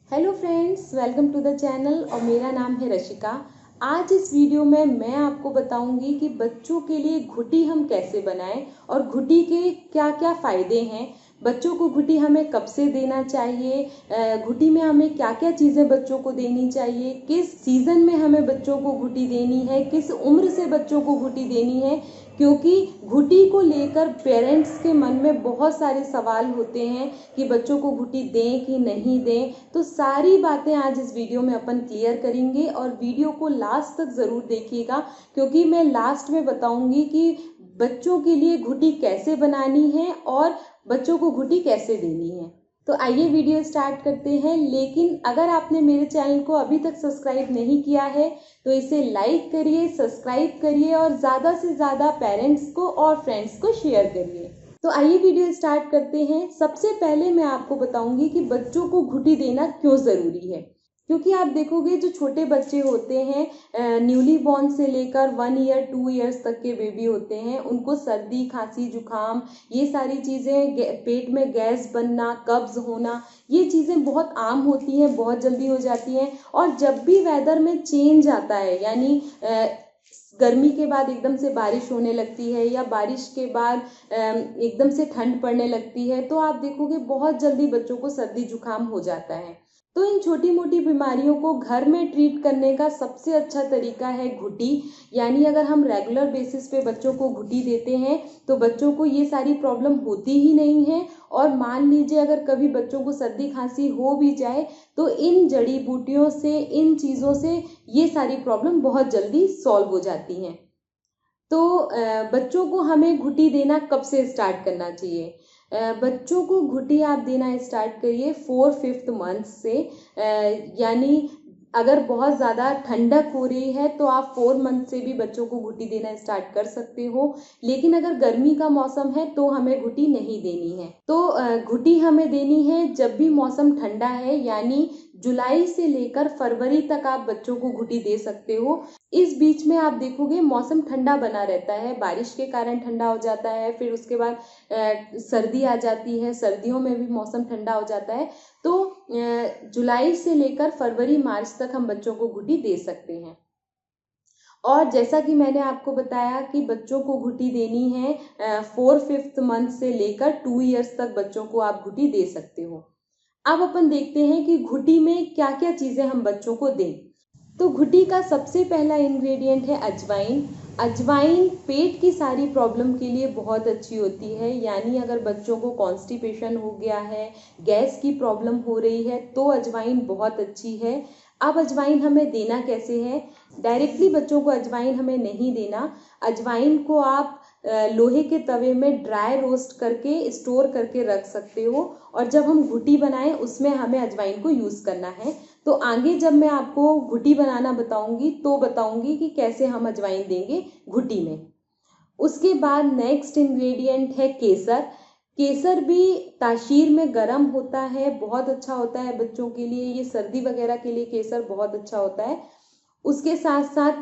Hello friends, welcome to the channel और मेरा नाम है रशिका। आज इस वीडियो में मैं आपको बताऊंगी कि बच्चों के लिए घुटी हम कैसे बनाएं और घुटी के क्या क्या फ़ायदे हैं। बच्चों को घुटी हमें कब से देना चाहिए, घुटी में हमें क्या क्या चीज़ें बच्चों को देनी चाहिए, किस सीज़न में हमें बच्चों को घुटी देनी है, किस उम्र से बच्चों को घुटी देनी है। क्योंकि घुटी को लेकर पेरेंट्स के मन में बहुत सारे सवाल होते हैं कि बच्चों को घुटी दें कि नहीं दें। तो सारी बातें आज इस वीडियो में अपन क्लियर करेंगे और वीडियो को लास्ट तक ज़रूर देखिएगा, क्योंकि मैं लास्ट में बताऊंगी कि बच्चों के लिए घुटी कैसे बनानी है और बच्चों को घुटी कैसे देनी है। तो आइए वीडियो स्टार्ट करते हैं। लेकिन अगर आपने मेरे चैनल को अभी तक सब्सक्राइब नहीं किया है तो इसे लाइक करिए, सब्सक्राइब करिए और ज़्यादा से ज़्यादा पेरेंट्स को और फ्रेंड्स को शेयर करिए। तो आइए वीडियो स्टार्ट करते हैं। सबसे पहले मैं आपको बताऊंगी कि बच्चों को घुटी देना क्यों ज़रूरी है। क्योंकि आप देखोगे जो छोटे बच्चे होते हैं, न्यूली बॉर्न से लेकर 1 ईयर 2 ईयर्स तक के बेबी होते हैं, उनको सर्दी खांसी जुकाम ये सारी चीज़ें, पेट में गैस बनना, कब्ज होना, ये चीज़ें बहुत आम होती हैं, बहुत जल्दी हो जाती हैं। और जब भी वेदर में चेंज आता है, यानी गर्मी के बाद एकदम से बारिश होने लगती है या बारिश के बाद एकदम से ठंड पड़ने लगती है, तो आप देखोगे बहुत जल्दी बच्चों को सर्दी जुकाम हो जाता है। तो इन छोटी मोटी बीमारियों को घर में ट्रीट करने का सबसे अच्छा तरीका है घुटी। यानी अगर हम रेगुलर बेसिस पे बच्चों को घुटी देते हैं तो बच्चों को ये सारी प्रॉब्लम होती ही नहीं है। और मान लीजिए अगर कभी बच्चों को सर्दी खांसी हो भी जाए तो इन जड़ी बूटियों से, इन चीज़ों से ये सारी प्रॉब्लम बहुत जल्दी सॉल्व हो जाती हैं। तो बच्चों को हमें घुटी देना कब से स्टार्ट करना चाहिए? बच्चों को घुटी आप देना स्टार्ट करिए 4-5 मंथ से। यानी अगर बहुत ज़्यादा ठंडक हो रही है तो आप 4 मंथ से भी बच्चों को घुटी देना स्टार्ट कर सकते हो। लेकिन अगर गर्मी का मौसम है तो हमें घुटी नहीं देनी है। तो घुटी हमें देनी है जब भी मौसम ठंडा है, यानी जुलाई से लेकर फरवरी तक आप बच्चों को घुटी दे सकते हो। इस बीच में आप देखोगे मौसम ठंडा बना रहता है, बारिश के कारण ठंडा हो जाता है, फिर उसके बाद सर्दी आ जाती है, सर्दियों में भी मौसम ठंडा हो जाता है। तो जुलाई से लेकर फरवरी मार्च तक हम बच्चों को घुटी दे सकते हैं। और जैसा कि मैंने आपको बताया कि बच्चों को घुटी देनी है 4-5 मंथ से लेकर 2 ईयर्स तक बच्चों को आप घुटी दे सकते हो। अब अपन देखते हैं कि घुटी में क्या क्या चीज़ें हम बच्चों को दें। तो घुटी का सबसे पहला इंग्रेडिएंट है अजवाइन। अजवाइन पेट की सारी प्रॉब्लम के लिए बहुत अच्छी होती है। यानी अगर बच्चों को कॉन्स्टिपेशन हो गया है, गैस की प्रॉब्लम हो रही है, तो अजवाइन बहुत अच्छी है। अब अजवाइन हमें देना कैसे है? डायरेक्टली बच्चों को अजवाइन हमें नहीं देना। अजवाइन को आप लोहे के तवे में ड्राई रोस्ट करके स्टोर करके रख सकते हो और जब हम घुटी बनाएं उसमें हमें अजवाइन को यूज़ करना है। तो आगे जब मैं आपको घुटी बनाना बताऊंगी तो बताऊंगी कि कैसे हम अजवाइन देंगे घुटी में। उसके बाद नेक्स्ट इंग्रेडिएंट है केसर। केसर भी तासीर में गर्म होता है, बहुत अच्छा होता है बच्चों के लिए। ये सर्दी वगैरह के लिए केसर बहुत अच्छा होता है। उसके साथ साथ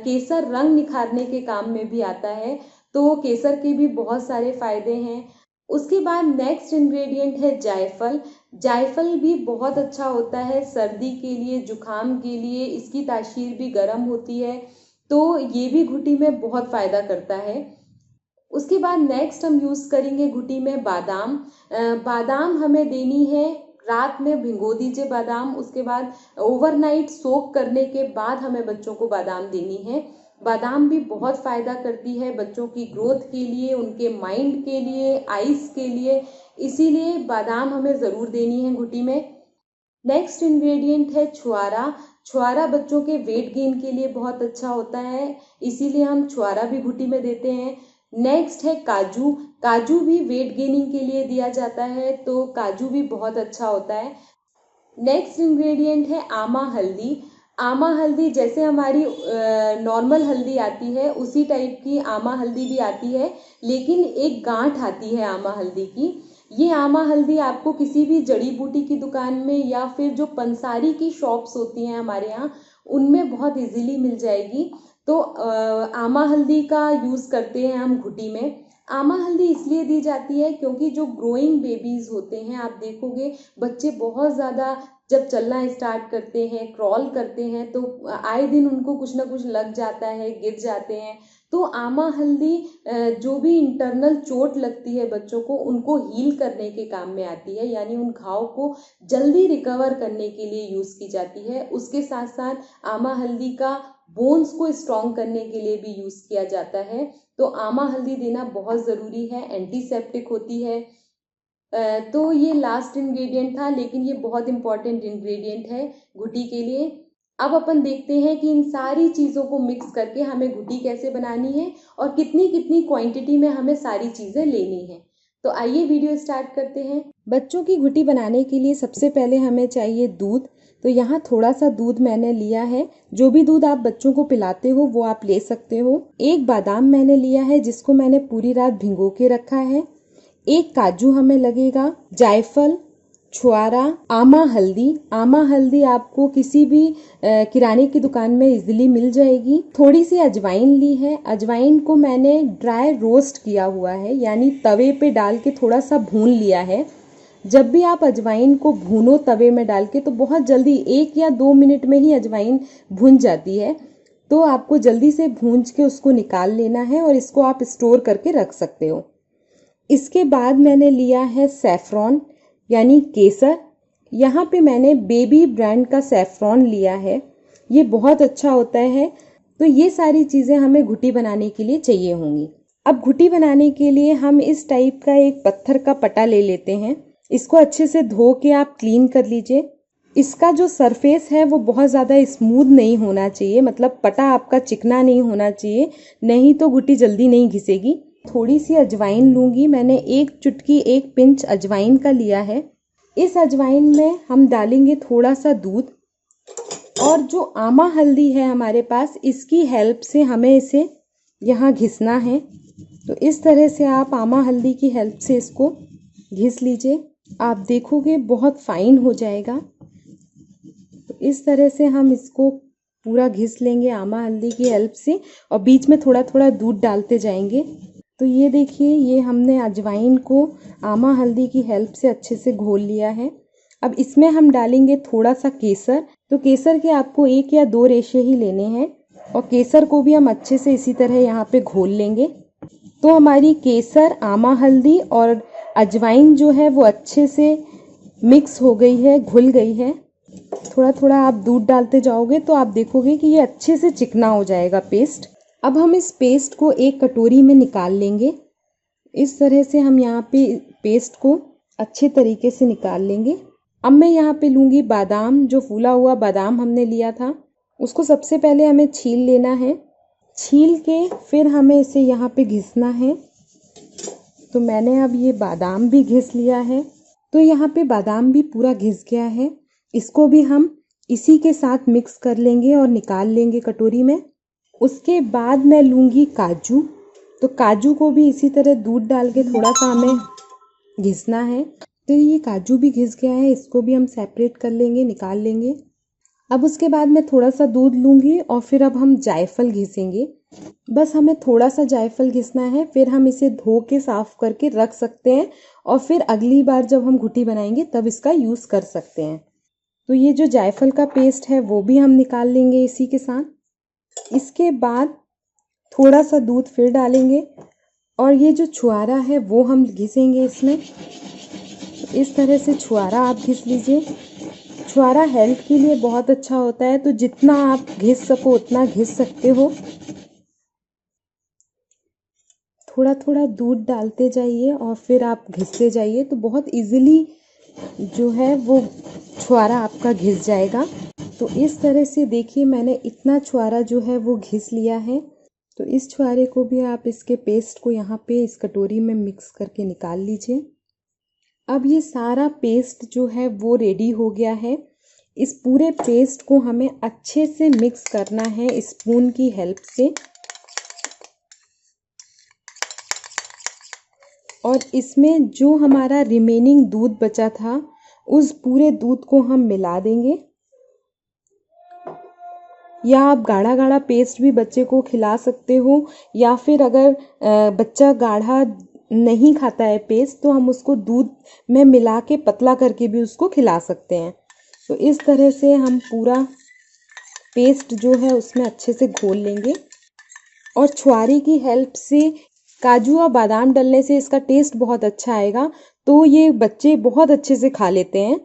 केसर रंग निखारने के काम में भी आता है, तो केसर के भी बहुत सारे फायदे हैं। उसके बाद नेक्स्ट इंग्रेडिएंट है जायफल। जायफल भी बहुत अच्छा होता है सर्दी के लिए, जुखाम के लिए। इसकी तासीर भी गर्म होती है, तो ये भी घुटी में बहुत फ़ायदा करता है। उसके बाद नेक्स्ट हम यूज़ करेंगे घुटी में बादाम। बादाम हमें देनी है, रात में भिगो दीजिए बादाम, उसके बाद ओवरनाइट सोक करने के बाद हमें बच्चों को बादाम देनी है। बादाम भी बहुत फ़ायदा करती है बच्चों की ग्रोथ के लिए, उनके माइंड के लिए, आइज़ के लिए। इसीलिए बादाम हमें ज़रूर देनी है घुटी में। नेक्स्ट इंग्रेडिएंट है छुआरा। छुआरा बच्चों के वेट गेन के लिए बहुत अच्छा होता है, इसीलिए हम छुआरा भी घुटी में देते हैं। नेक्स्ट है काजू। काजू भी वेट गेनिंग के लिए दिया जाता है, तो काजू भी बहुत अच्छा होता है। नेक्स्ट इंग्रेडिएंट है आमा हल्दी। आमा हल्दी जैसे हमारी नॉर्मल हल्दी आती है उसी टाइप की आमा हल्दी भी आती है, लेकिन एक गांठ आती है आमा हल्दी की। ये आमा हल्दी आपको किसी भी जड़ी बूटी की दुकान में या फिर जो पंसारी की शॉप्स होती हैं हमारे यहाँ, उनमें बहुत इजीली मिल जाएगी। तो आमा हल्दी का यूज़ करते हैं हम घुटी में। आमा हल्दी इसलिए दी जाती है क्योंकि जो ग्रोइंग बेबीज़ होते हैं, आप देखोगे बच्चे बहुत ज़्यादा जब चलना स्टार्ट करते हैं, क्रॉल करते हैं, तो आए दिन उनको कुछ ना कुछ लग जाता है, गिर जाते हैं। तो आमा हल्दी जो भी इंटरनल चोट लगती है बच्चों को, उनको हील करने के काम में आती है, यानी उन घाव को जल्दी रिकवर करने के लिए यूज़ की जाती है। उसके साथ साथ आमा हल्दी का बोन्स को स्ट्रॉन्ग करने के लिए भी यूज़ किया जाता है। तो आमा हल्दी देना बहुत ज़रूरी है, एंटीसेप्टिक होती है। तो ये लास्ट इंग्रेडिएंट था, लेकिन ये बहुत इंपॉर्टेंट इंग्रेडिएंट है घुटी के लिए। अब अपन देखते हैं कि इन सारी चीज़ों को मिक्स करके हमें घुटी कैसे बनानी है और कितनी कितनी क्वांटिटी में हमें सारी चीज़ें लेनी है। तो आइए वीडियो स्टार्ट करते हैं। बच्चों की घुटी बनाने के लिए सबसे पहले हमें चाहिए दूध। तो यहाँ थोड़ा सा दूध मैंने लिया है। जो भी दूध आप बच्चों को पिलाते हो वो आप ले सकते हो। एक बादाम मैंने लिया है जिसको मैंने पूरी रात भिगो के रखा है। एक काजू हमें लगेगा, जायफल, छुआरा, आमा हल्दी। आमा हल्दी आपको किसी भी किराने की दुकान में इजीली मिल जाएगी। थोड़ी सी अजवाइन ली है। अजवाइन को मैंने ड्राई रोस्ट किया हुआ है, यानी तवे पे डाल के थोड़ा सा भून लिया है। जब भी आप अजवाइन को भूनो तवे में डाल के, तो बहुत जल्दी 1 या 2 मिनट में ही अजवाइन भुन जाती है। तो आपको जल्दी से भूंज के उसको निकाल लेना है और इसको आप स्टोर करके रख सकते हो। इसके बाद मैंने लिया है सैफरॉन यानी केसर। यहाँ पे मैंने बेबी ब्रांड का सैफरॉन लिया है, ये बहुत अच्छा होता है। तो ये सारी चीज़ें हमें घुटी बनाने के लिए चाहिए होंगी। अब घुटी बनाने के लिए हम इस टाइप का एक पत्थर का पटा ले लेते हैं। इसको अच्छे से धो के आप क्लीन कर लीजिए। इसका जो सरफेस है वो बहुत ज़्यादा स्मूथ नहीं होना चाहिए, मतलब पटा आपका चिकना नहीं होना चाहिए, नहीं तो घुटी जल्दी नहीं घिसेगी। थोड़ी सी अजवाइन लूँगी, मैंने 1 चुटकी 1 पिंच अजवाइन का लिया है। इस अजवाइन में हम डालेंगे थोड़ा सा दूध, और जो आमा हल्दी है हमारे पास, इसकी हेल्प से हमें इसे यहाँ घिसना है। तो इस तरह से आप आमा हल्दी की हेल्प से इसको घिस लीजिए। आप देखोगे बहुत फाइन हो जाएगा। तो इस तरह से हम इसको पूरा घिस लेंगे आमा हल्दी की हेल्प से, और बीच में थोड़ा थोड़ा दूध डालते जाएंगे। तो ये देखिए, ये हमने अजवाइन को आमा हल्दी की हेल्प से अच्छे से घोल लिया है। अब इसमें हम डालेंगे थोड़ा सा केसर। तो केसर के आपको 1 या 2 रेशे ही लेने हैं, और केसर को भी हम अच्छे से इसी तरह यहाँ पे घोल लेंगे। तो हमारी केसर, आमा हल्दी और अजवाइन जो है वो अच्छे से मिक्स हो गई है, घुल गई है। थोड़ा थोड़ा आप दूध डालते जाओगे तो आप देखोगे कि ये अच्छे से चिकना हो जाएगा पेस्ट। अब हम इस पेस्ट को एक कटोरी में निकाल लेंगे। इस तरह से हम यहाँ पे पेस्ट को अच्छे तरीके से निकाल लेंगे। अब मैं यहाँ पे लूँगी बादाम, जो फूला हुआ बादाम हमने लिया था, उसको सबसे पहले हमें छील लेना है। छील के फिर हमें इसे यहाँ पे घिसना है। तो मैंने अब ये बादाम भी घिस लिया है। तो यहाँ पे बादाम भी पूरा घिस गया है। इसको भी हम इसी के साथ मिक्स कर लेंगे और निकाल लेंगे कटोरी में। उसके बाद मैं लूँगी काजू। तो काजू को भी इसी तरह दूध डाल के थोड़ा सा हमें घिसना है। तो ये काजू भी घिस गया है, इसको भी हम सेपरेट कर लेंगे, निकाल लेंगे। अब उसके बाद मैं थोड़ा सा दूध लूँगी और फिर अब हम जायफल घिसेंगे। बस हमें थोड़ा सा जायफल घिसना है, फिर हम इसे धो के साफ़ करके रख सकते हैं, और फिर अगली बार जब हम घुटी बनाएंगे तब इसका यूज़ कर सकते हैं। तो ये जो जायफल का पेस्ट है वो भी हम निकाल लेंगे इसी के साथ। इसके बाद थोड़ा सा दूध फिर डालेंगे, और ये जो छुआरा है वो हम घिसेंगे इसमें। इस तरह से छुआरा आप घिस लीजिए। छुआरा हेल्थ के लिए बहुत अच्छा होता है, तो जितना आप घिस सको उतना घिस सकते हो। थोड़ा थोड़ा दूध डालते जाइए और फिर आप घिसते जाइए, तो बहुत इजीली जो है वो छुआरा आपका घिस जाएगा। तो इस तरह से देखिए, मैंने इतना छुआरा जो है वो घिस लिया है। तो इस छुआरे को भी आप इसके पेस्ट को यहाँ पे इस कटोरी में मिक्स करके निकाल लीजिए। अब ये सारा पेस्ट जो है वो रेडी हो गया है। इस पूरे पेस्ट को हमें अच्छे से मिक्स करना है स्पून की हेल्प से, और इसमें जो हमारा रिमेनिंग दूध बचा था उस पूरे दूध को हम मिला देंगे। या आप गाढ़ा गाढ़ा पेस्ट भी बच्चे को खिला सकते हो, या फिर अगर बच्चा गाढ़ा नहीं खाता है पेस्ट, तो हम उसको दूध में मिला के पतला करके भी उसको खिला सकते हैं। तो इस तरह से हम पूरा पेस्ट जो है उसमें अच्छे से घोल लेंगे। और छुआरी की हेल्प से काजू और बादाम डालने से इसका टेस्ट बहुत अच्छा आएगा, तो ये बच्चे बहुत अच्छे से खा लेते हैं।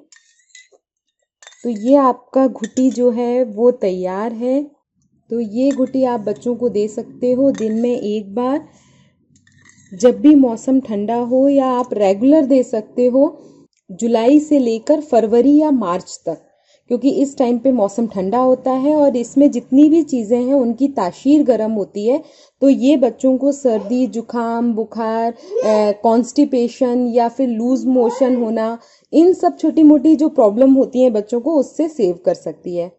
तो ये आपका घुटी जो है वो तैयार है। तो ये घुटी आप बच्चों को दे सकते हो दिन में एक बार, जब भी मौसम ठंडा हो, या आप रेगुलर दे सकते हो जुलाई से लेकर फरवरी या मार्च तक, क्योंकि इस टाइम पे मौसम ठंडा होता है और इसमें जितनी भी चीज़ें हैं उनकी तासीर गर्म होती है। तो ये बच्चों को सर्दी, जुखाम, बुखार, कॉन्स्टिपेशन या फिर लूज मोशन होना, इन सब छोटी मोटी जो प्रॉब्लम होती हैं बच्चों को, उससे सेव कर सकती है।